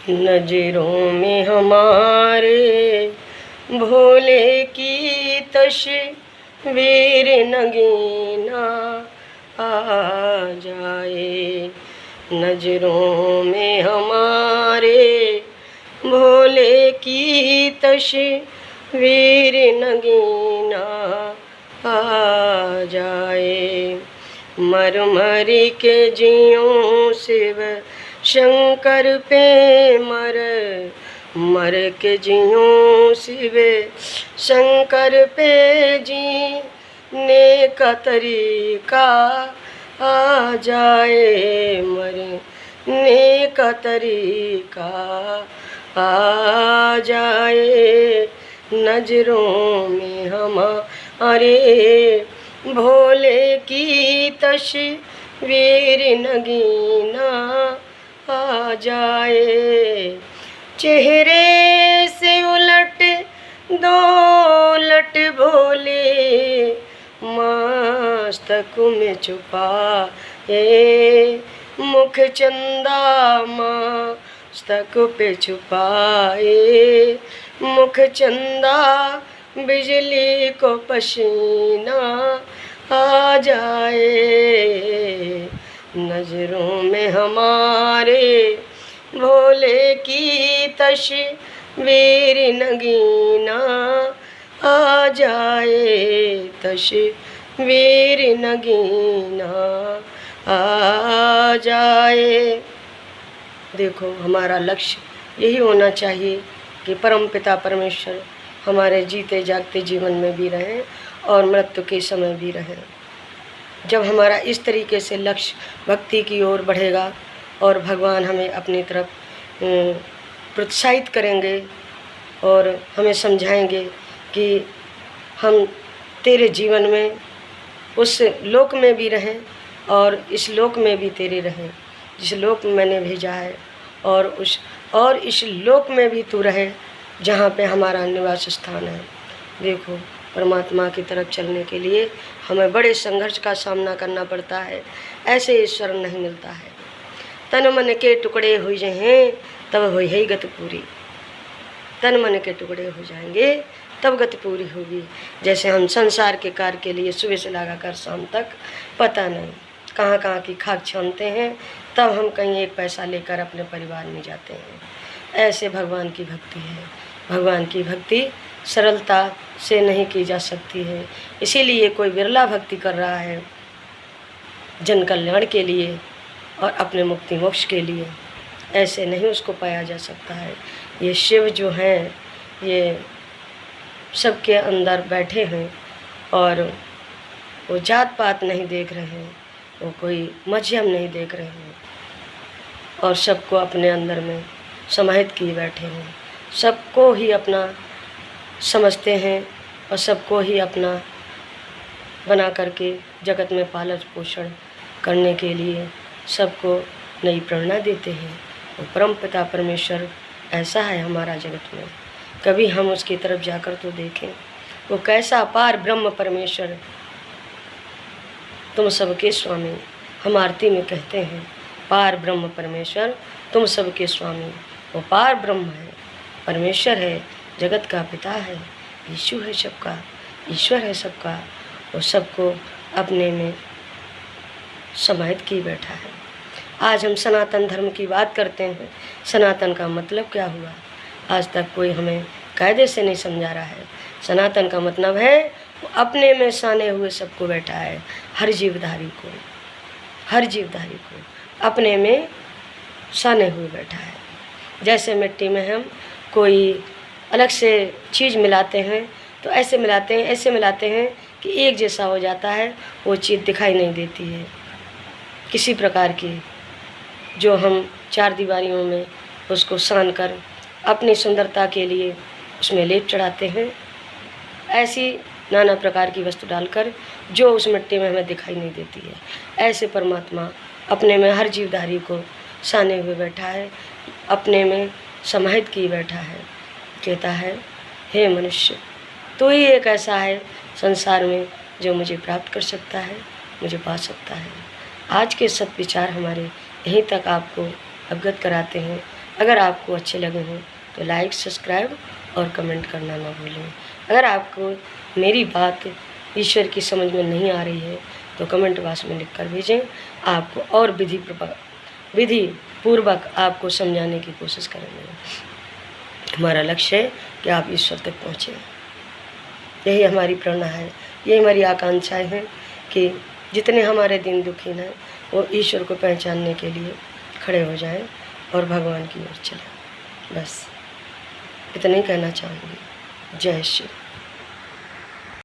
नजरों में हमारे भोले की तस्वीर नगीना आ जाए। नजरों में हमारे भोले की तस्वीर नगीना आ जाए। मर मर के जियों शिव शंकर पे मर मर के जियों शिव शंकर पे जीने का तरीका आ जाए। मरने का तरीका आ जाए। नजरों में हमारे भोले की तस्वीर नगीना आ जाए। चेहरे से उलट दौलट भोले मस्तक में छुपाए। मुख चंदा मस्तक पे छुपाए। मुख चंदा बिजली को पसीना आ जाए। नजरों में हमारे भोले की तस्वीर नगीना आ जाए। तस्वीर नगीना आ जाए। देखो, हमारा लक्ष्य यही होना चाहिए कि परम पिता परमेश्वर हमारे जीते जागते जीवन में भी रहें और मृत्यु के समय भी रहें। जब हमारा इस तरीके से लक्ष्य भक्ति की ओर बढ़ेगा और भगवान हमें अपनी तरफ प्रोत्साहित करेंगे और हमें समझाएंगे कि हम तेरे जीवन में उस लोक में भी रहें और इस लोक में भी तेरे रहें जिस लोक में मैंने भेजा है, और इस लोक में भी तू रहे जहाँ पे हमारा निवास स्थान है। देखो, परमात्मा की तरफ चलने के लिए हमें बड़े संघर्ष का सामना करना पड़ता है। ऐसे ईश्वर नहीं मिलता है। तन मन के टुकड़े हो जाएं तब हो ही गति पूरी। तन मन के टुकड़े हो जाएंगे तब गति पूरी होगी। जैसे हम संसार के कार्य के लिए सुबह से लगा कर शाम तक पता नहीं कहाँ कहाँ की खाक छानते हैं, तब हम कहीं एक पैसा लेकर अपने परिवार में जाते हैं। ऐसे भगवान की भक्ति है। भगवान की भक्ति सरलता से नहीं की जा सकती है। इसीलिए कोई बिरला भक्ति कर रहा है जन कल्याण के लिए और अपने मुक्ति मोक्ष के लिए। ऐसे नहीं उसको पाया जा सकता है। ये शिव जो हैं ये सबके अंदर बैठे हैं और वो जात पात नहीं देख रहे हैं, वो कोई मजहब नहीं देख रहे हैं और सबको अपने अंदर में समाहित किए बैठे हैं। सबको ही अपना समझते हैं और सबको ही अपना बना करके जगत में पालन पोषण करने के लिए सबको नई प्रेरणा देते हैं। वो परम पिता परमेश्वर ऐसा है हमारा जगत में। कभी हम उसकी तरफ जाकर तो देखें, वो कैसा अपार ब्रह्म परमेश्वर। तुम सबके स्वामी, हम आरती में कहते हैं, पार ब्रह्म परमेश्वर तुम सबके स्वामी। वो पार ब्रह्म है, परमेश्वर है, जगत का पिता है, यीशु है सबका, ईश्वर है सबका। वो सबको अपने में समाहित किए बैठा है। आज हम सनातन धर्म की बात करते हैं। सनातन का मतलब क्या हुआ? आज तक कोई हमें कायदे से नहीं समझा रहा है। सनातन का मतलब है वो अपने में साने हुए सबको बैठा है। हर जीवधारी को अपने में साने हुए बैठा है। जैसे मिट्टी में हम कोई अलग से चीज़ मिलाते हैं तो ऐसे मिलाते हैं कि एक जैसा हो जाता है, वो चीज़ दिखाई नहीं देती है किसी प्रकार की। जो हम चार दीवारियों में उसको सान कर अपनी सुंदरता के लिए उसमें लेप चढ़ाते हैं, ऐसी नाना प्रकार की वस्तु डालकर जो उस मिट्टी में हमें दिखाई नहीं देती है। ऐसे परमात्मा अपने में हर जीवधारी को साने हुए बैठा है, अपने में समाहित किए बैठा है। कहता है, हे मनुष्य, तो ही एक ऐसा है संसार में जो मुझे प्राप्त कर सकता है, मुझे पा सकता है। आज के सब विचार हमारे यहीं तक आपको अवगत कराते हैं। अगर आपको अच्छे लगे हों तो लाइक, सब्सक्राइब और कमेंट करना ना भूलें। अगर आपको मेरी बात ईश्वर की समझ में नहीं आ रही है तो कमेंट बॉक्स में लिख कर भेजें। आपको और विधि पूर्वक आपको समझाने की कोशिश करेंगे। हमारा लक्ष्य है कि आप ईश्वर तक पहुँचें। यही हमारी प्रेरणा है, यही हमारी आकांक्षाएँ हैं कि जितने हमारे दिन दुखी हैं वो ईश्वर को पहचानने के लिए खड़े हो जाएं और भगवान की ओर चलें। बस इतना ही कहना चाहूँगी। जय श्री